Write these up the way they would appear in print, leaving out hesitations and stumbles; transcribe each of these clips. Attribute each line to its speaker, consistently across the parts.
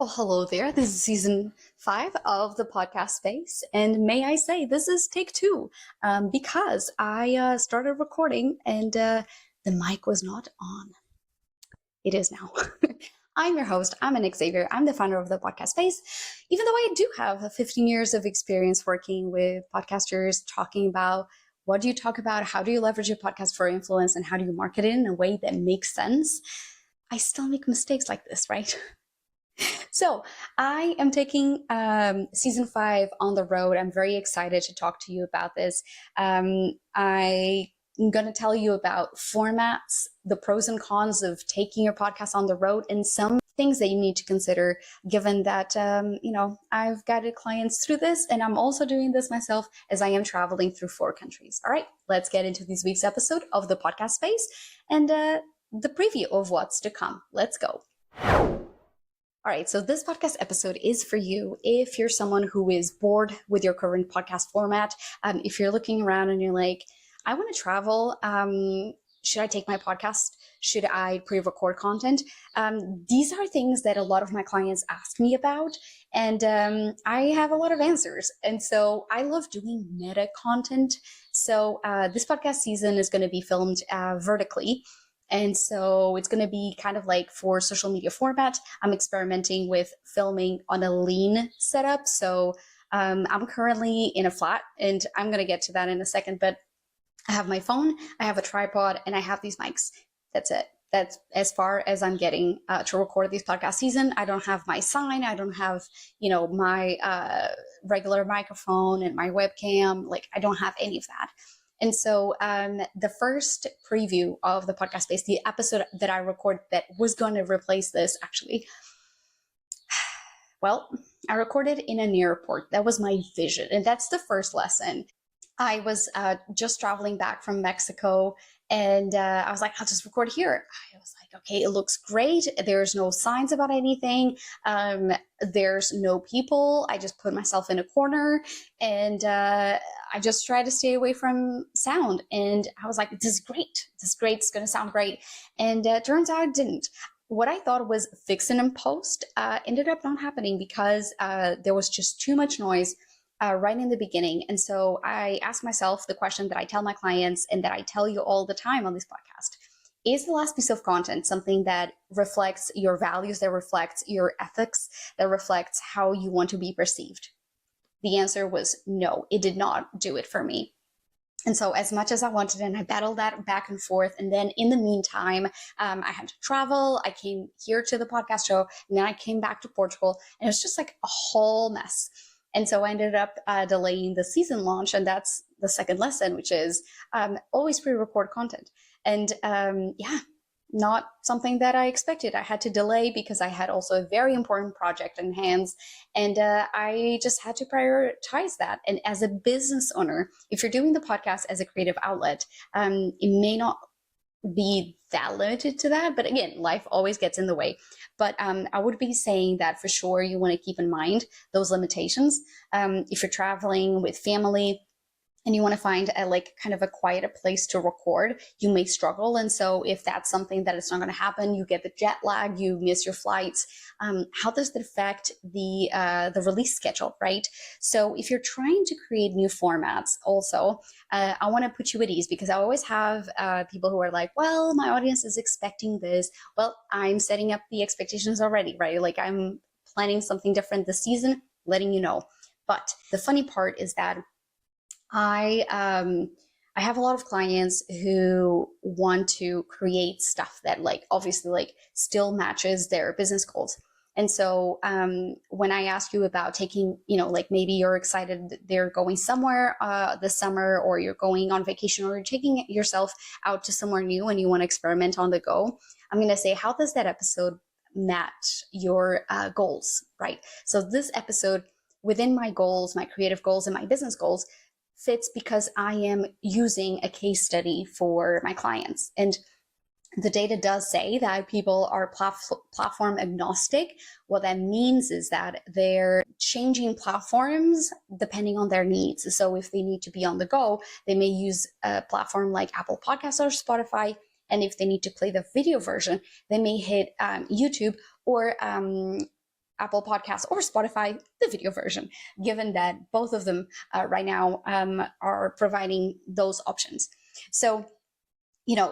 Speaker 1: Oh, hello there. This is season 5 of the podcast space. And may I say, this is take 2 because I started recording and the mic was not on. It is now. I'm your host. I'm Nick Xavier. I'm the founder of the podcast space. Even though I do have 15 years of experience working with podcasters, talking about what do you talk about, how do you leverage your podcast for influence, and how do you market it in a way that makes sense, I still make mistakes like this, right? So I am taking season 5 on the road. I'm very excited to talk to you about this. I'm going to tell you about formats, the pros and cons of taking your podcast on the road, and some things that you need to consider given that, I've guided clients through this, and I'm also doing this myself as I am traveling through 4 countries. All right, let's get into this week's episode of the podcast space and the preview of what's to come. Let's go. All right, so this podcast episode is for you if you're someone who is bored with your current podcast format. If you're looking around and you're like, I want to travel. Should I take my podcast? Should I pre-record content? These are things that a lot of my clients ask me about, and I have a lot of answers. And so I love doing meta content. So this podcast season is going to be filmed vertically. And so it's going to be kind of like for social media format. I'm experimenting with filming on a lean setup. So I'm currently in a flat, and I'm going to get to that in a second, but I have my phone, I have a tripod, and I have these mics. That's it. That's as far as I'm getting to record this podcast season. I don't have my sign. I don't have, my regular microphone and my webcam. Like, I don't have any of that. And so the first preview of the podcast space, the episode that I recorded that was going to replace this actually, well, I recorded in an airport. That was my vision. And that's the first lesson. I was just traveling back from Mexico, and I was like, I'll just record here. I was like, okay, it looks great. There's no signs about anything. There's no people. I just put myself in a corner, and I just try to stay away from sound. And I was like, this is great. This is great. It's going to sound great. And turns out it didn't. What I thought was fixing in post ended up not happening because there was just too much noise right in the beginning. And so I asked myself the question that I tell my clients and that I tell you all the time on this podcast. Is the last piece of content something that reflects your values, that reflects your ethics, that reflects how you want to be perceived? The answer was no, it did not do it for me. And so as much as I wanted, and I battled that back and forth. And then in the meantime, I had to travel. I came here to the podcast show, and then I came back to Portugal, and it was just like a whole mess. And so I ended up delaying the season launch. And that's the second lesson, which is always pre-record content. And not something that I expected. I had to delay because I had also a very important project in hands. And I just had to prioritize that. And as a business owner, if you're doing the podcast as a creative outlet, it may not be that limited to that. But again, life always gets in the way. But I would be saying that for sure you want to keep in mind those limitations. If you're traveling with family and you want to find kind of a quieter place to record, you may struggle. And so if that's something that it's not going to happen, you get the jet lag, you miss your flights. How does that affect the release schedule, right? So if you're trying to create new formats also, I want to put you at ease because I always have people who are like, well, my audience is expecting this. Well, I'm setting up the expectations already, right? Like I'm planning something different this season, letting you know. But the funny part is that I have a lot of clients who want to create stuff that obviously still matches their business goals. And so when I ask you about taking, maybe you're excited they're going somewhere this summer, or you're going on vacation, or you're taking yourself out to somewhere new and you want to experiment on the go, I'm going to say, how does that episode match your goals, right? So this episode, within my goals, my creative goals and my business goals, fits because I am using a case study for my clients. And the data does say that people are platform agnostic. What that means is that they're changing platforms depending on their needs. So if they need to be on the go, they may use a platform like Apple Podcasts or Spotify. And if they need to play the video version, they may hit YouTube or Apple Podcasts or Spotify, the video version, given that both of them right now are providing those options. So,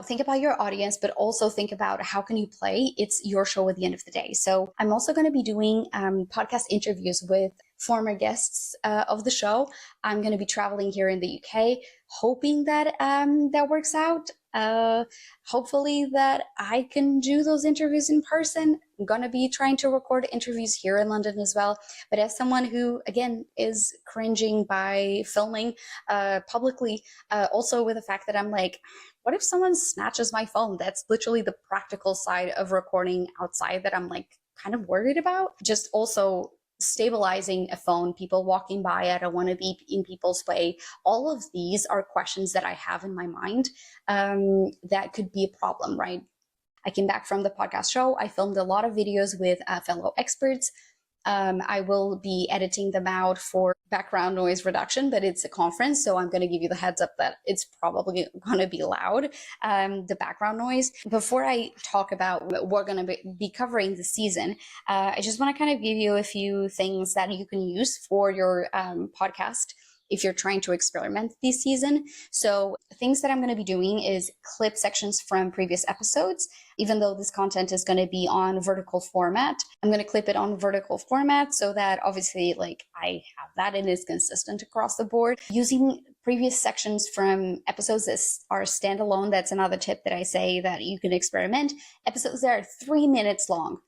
Speaker 1: think about your audience, but also think about how can you play? It's your show at the end of the day. So I'm also going to be doing podcast interviews with former guests of the show. I'm going to be traveling here in the UK, hoping that that works out. Hopefully that I can do those interviews in person. I'm going to be trying to record interviews here in London as well. But as someone who, again, is cringing by filming publicly, also with the fact that I'm like, what if someone snatches my phone? That's literally the practical side of recording outside that I'm like kind of worried about. Just also stabilizing a phone, people walking by, I don't want to be in people's way. All of these are questions that I have in my mind that could be a problem, right? I came back from the podcast show. I filmed a lot of videos with fellow experts. I will be editing them out for background noise reduction, but it's a conference, so I'm going to give you the heads up that it's probably going to be loud, the background noise. Before I talk about what we're going to be covering this season, I just want to kind of give you a few things that you can use for your podcast if you're trying to experiment this season. So things that I'm going to be doing is clip sections from previous episodes. Even though this content is going to be on vertical format, I'm going to clip it on vertical format so that obviously I have that and it's consistent across the board. Using previous sections from episodes that are standalone, that's another tip that I say that you can experiment. Episodes that are 3 minutes long.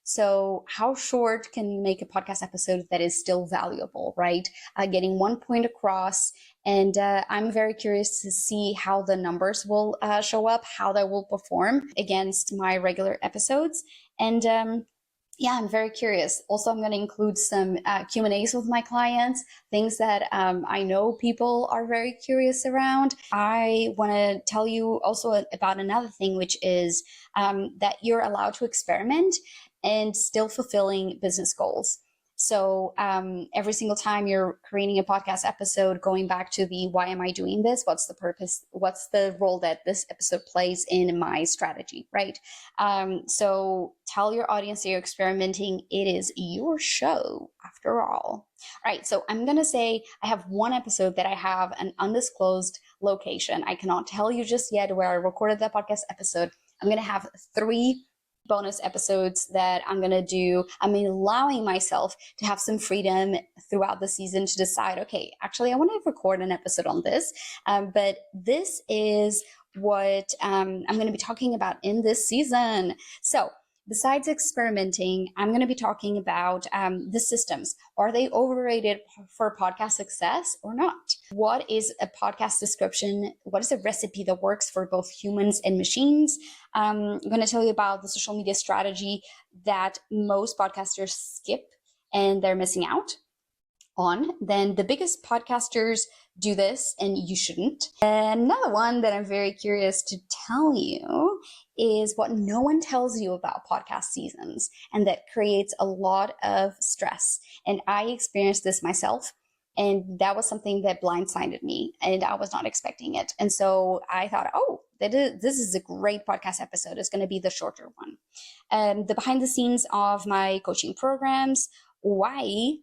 Speaker 1: So how short can you make a podcast episode that is still valuable, right? Getting one point across. And I'm very curious to see how the numbers will show up, how they will perform against my regular episodes. And I'm very curious. Also, I'm going to include some Q&As with my clients, things that I know people are very curious around. I want to tell you also about another thing, which is that you're allowed to experiment and still fulfilling business goals. So every single time you're creating a podcast episode, going back to the why am I doing this? What's the purpose? What's the role that this episode plays in my strategy, right? So tell your audience that you're experimenting. It is your show after all. All right, so I'm going to say I have one episode that I have an undisclosed location. I cannot tell you just yet where I recorded that podcast episode. I'm going to have 3 bonus episodes that I'm going to do. I'm allowing myself to have some freedom throughout the season to decide, okay, actually, I want to record an episode on this. But this is what I'm going to be talking about in this season. So besides experimenting, I'm going to be talking about the systems. Are they overrated for podcast success or not? What is a podcast description? What is a recipe that works for both humans and machines? I'm going to tell you about the social media strategy that most podcasters skip and they're missing out on. Then the biggest podcasters do this and you shouldn't. Another one that I'm very curious to tell you is what no one tells you about podcast seasons, and that creates a lot of stress. And I experienced this myself, and that was something that blindsided me, and I was not expecting it. And so I thought, this is a great podcast episode. It's going to be the shorter one. The behind the scenes of my coaching programs, why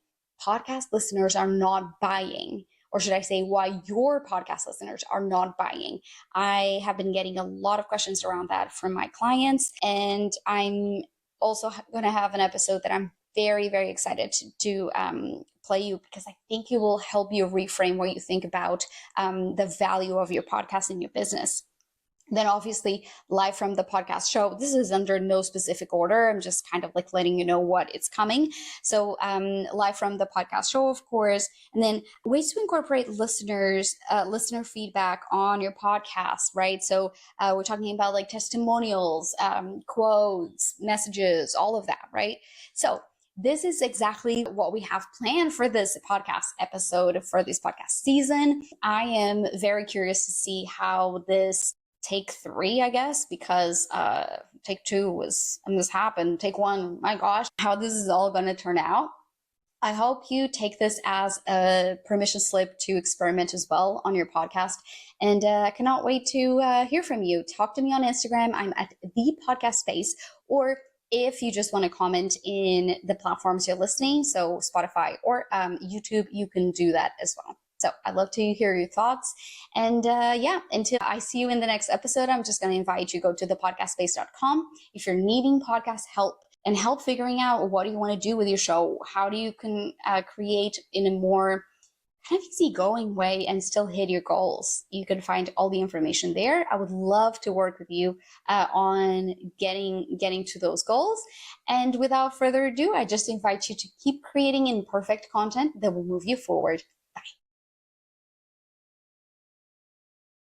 Speaker 1: podcast listeners are not buying, or should I say why your podcast listeners are not buying. I have been getting a lot of questions around that from my clients, and I'm also going to have an episode that I'm very, very excited to play you, because I think it will help you reframe what you think about the value of your podcast in your business. Then obviously live from the podcast show. This is under no specific order. I'm just kind of letting you know what it's coming. So live from the podcast show, of course, and then ways to incorporate listener feedback on your podcast, right? So we're talking about testimonials, quotes, messages, all of that, right? So this is exactly what we have planned for this podcast episode, for this podcast season. I am very curious to see how this take 3, I guess, because take 2 was a mishap, and take 1, my gosh, how this is all going to turn out. I hope you take this as a permission slip to experiment as well on your podcast. And I cannot wait to hear from you. Talk to me on Instagram. I'm at thepodcastspace, or if you just want to comment in the platforms you're listening, so Spotify or YouTube, you can do that as well. So I'd love to hear your thoughts. And yeah, until I see you in the next episode, I'm just going to invite you to go to thepodcastspace.com. If you're needing podcast help and help figuring out what do you want to do with your show, how do you can create in a more kind of easygoing way and still hit your goals, you can find all the information there. I would love to work with you on getting to those goals. And without further ado, I just invite you to keep creating imperfect content that will move you forward.